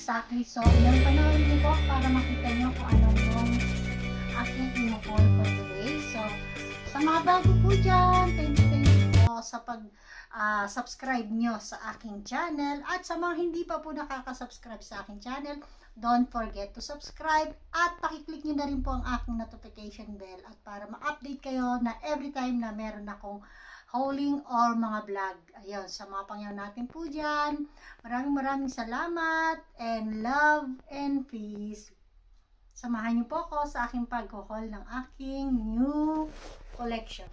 Exactly. So, ilang panahon niyo po para makita niyo kung ano yung aking in-haul for today. So, sa mga bago po dyan, thank you po sa subscribe nyo sa aking channel. At sa mga hindi pa po nakaka-subscribe sa aking channel, don't forget to subscribe at pakiclick nyo na rin po ang aking notification bell at para ma-update kayo na every time na meron akong hauling or mga vlog. Ayun, sa mga pangyaw natin po dyan. Maraming salamat and love and peace. Samahan niyo po ako sa aking pag-haul ng aking new collection.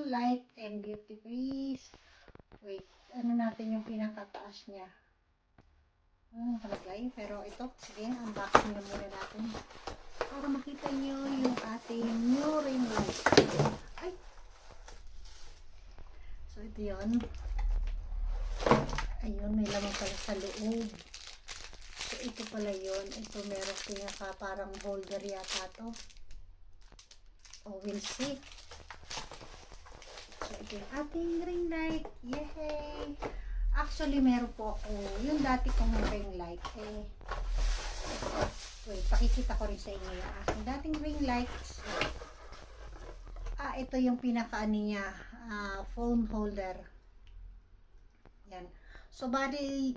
Light and beauty degrees. Wait, ano natin yung pinakataas niya? Nakalagay. Pero ito, sige, unboxing na muna natin. Para makita nyo yung ating new ring light. Ay! So, ito yun. Ayun, may laman pala sa loob. So, ito pala yun. Ito meron pinaka parang holder yata to. Oh, we'll see. So, ito yung ating ring light. Yay! Actually, meron po ako yung dati kong ring light. Wait, pakikita ko rin sa inyo yung aking dating ring lights. Ito yung pinaka-ani niya, phone holder. Yan. So, bali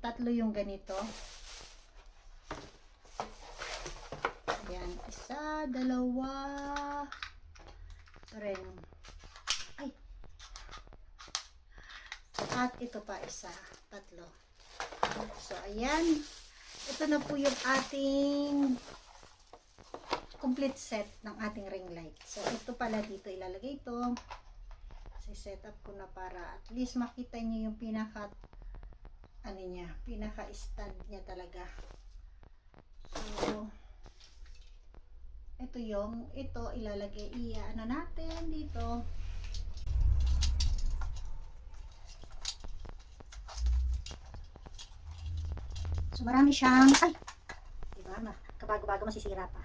tatlo yung ganito. Yan. Isa, dalawa, ito rin. Ay! At ito pa isa, tatlo. So, ayan. Ito na po yung ating complete set ng ating ring light. So, ito pala dito ilalagay ito. Set up ko na para at least makita niyo yung pinaka stand niya talaga. So, ito ilalagay natin dito. So, marami siyang, diba, kabago-bago masisira pa.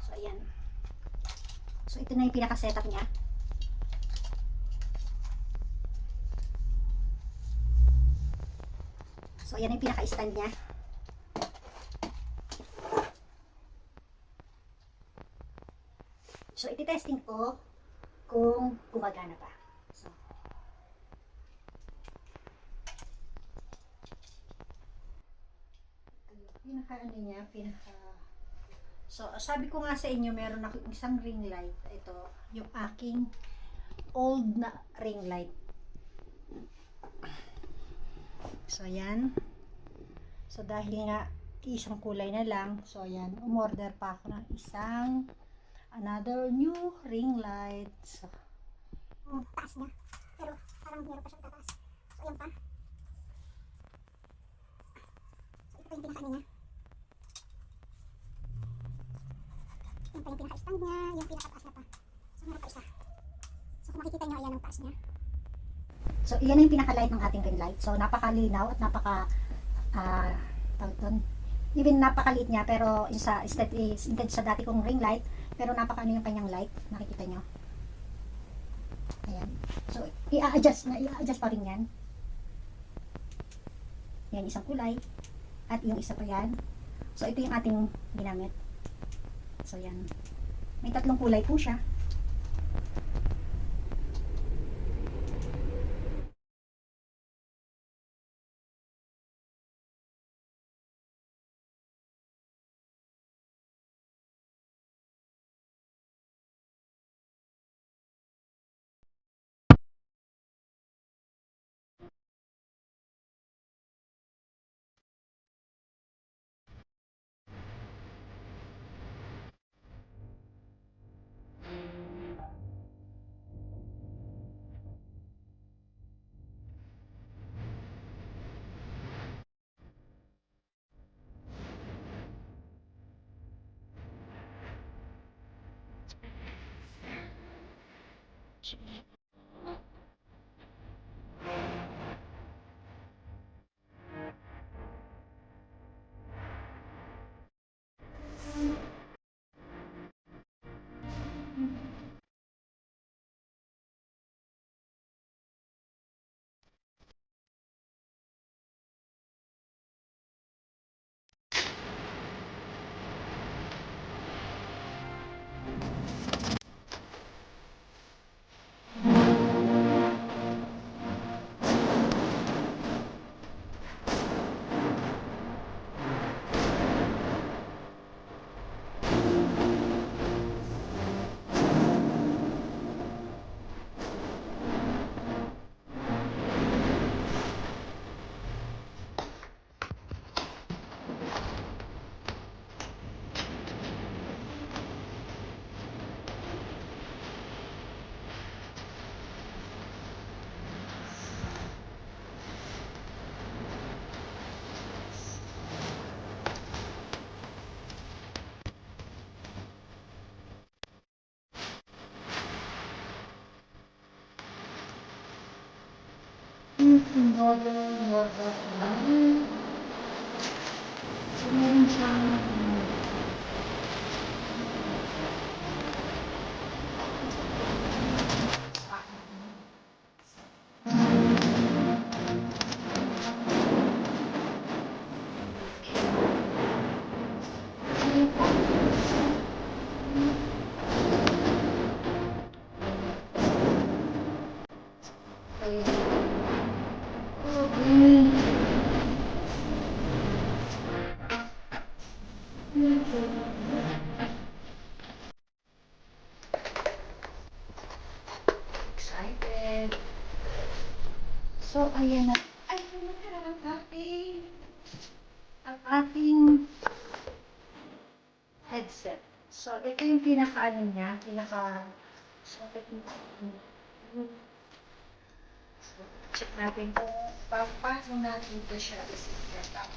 So, ayan. So, ito na yung pinaka-setup niya. So, ayan yung pinaka-stand niya. So, iti-testing ko kung gumagana pa. So, So, sabi ko nga sa inyo, meron akong isang ring light. Ito, yung aking old na ring light. So, ayan. So, dahil nga isang kulay na lang, so, ayan, umorder pa ako ng another new ring light. So, taas niya. Pero, parang meron pa siyang tataas. So, ayan pa. So, ito pa yung pinaka niya. Yan pa yung pinaka-stand niya, yung pinaka-taas na pa. So, meron pa isa. So, kung makikita nyo, ayan ang taas niya. So, iyan yung pinaka-light ng ating ring light. So, napakalinaw at even napakaliit niya, pero instead sa dati kong ring light, pero napakaano yung kanyang light. Nakikita nyo. Ayan. So, i-adjust pa rin yan. Yan, isang kulay. At yung isa pa yan. So, ito yung ating ginamit. So, yan. May tatlong kulay po siya. Excited. So, ayan na. Ay, ang ating headset. So, ito yung pinaka-ano niya, so, check natin kung paano natin ito siya i-set up.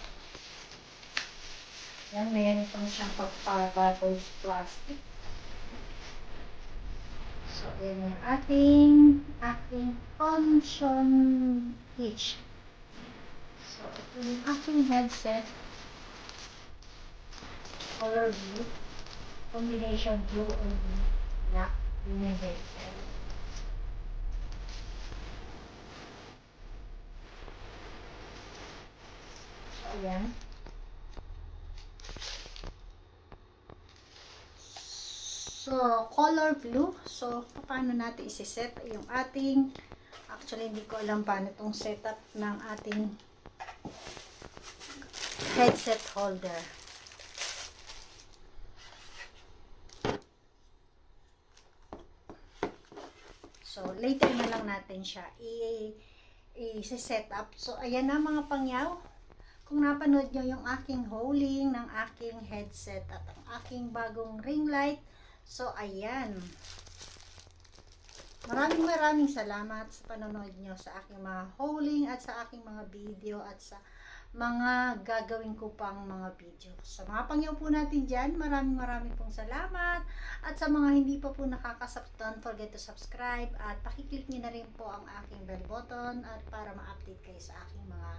Yan, mayroon pang siyang pagpapatol plastic. So, yan yung ating function hitch. So, ito yung aking headset. Color blue. Combination blue and black. Yun yung headset. So, ayan. So, color blue. So, paano natin isi-set yung ating, actually, hindi ko alam paano itong setup ng ating headset holder. So, later na lang natin siya i-set up. So, ayan na mga pangyaw. Kung napanood nyo yung aking hauling ng aking headset at ang aking bagong ring light, so ayan. Maraming salamat sa panonood nyo sa aking mga hauling at sa aking mga video at sa mga gagawin ko pang mga video. Sa mga pangyaw po natin dyan, maraming pong salamat. At sa mga hindi pa po nakakasubscribe, don't forget to subscribe at pakiclick nyo na rin po ang aking bell button at para ma-update kayo sa aking mga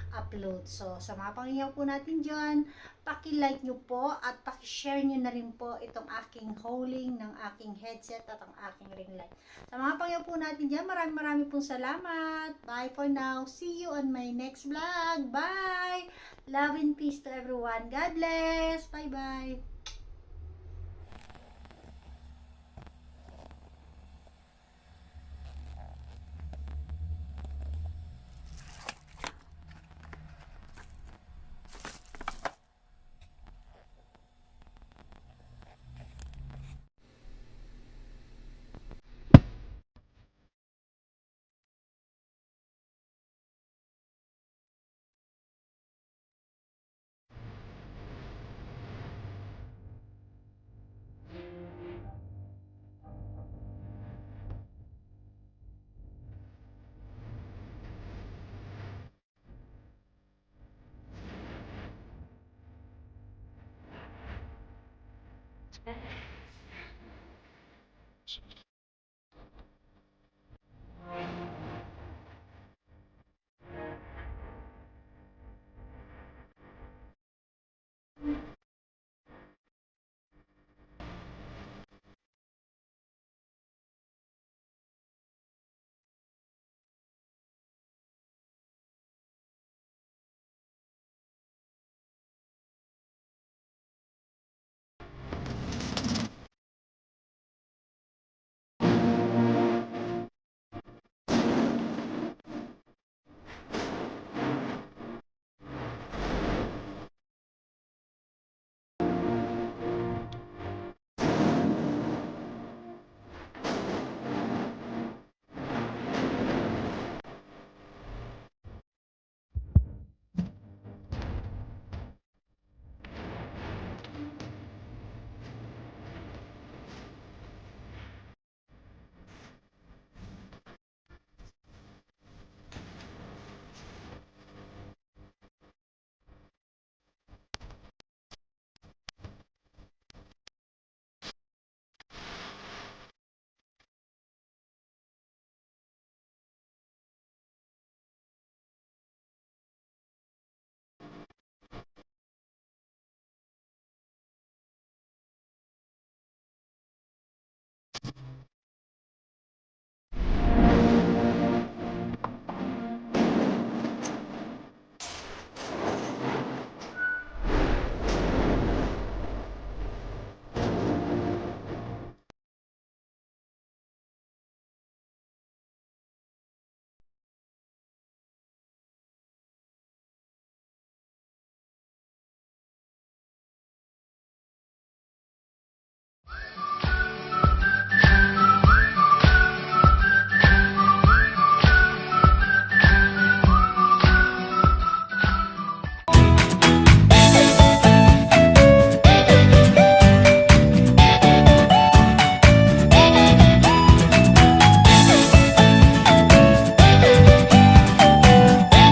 upload. So, sa mga pangyaw po natin dyan, paki-like nyo po at paki-share nyo na rin po itong aking hauling ng aking headset at ang aking ring light. Sa mga pangyaw po natin dyan, maraming pong salamat. Bye for now. See you on my next vlog. Bye! Love and peace to everyone. God bless! Bye-bye!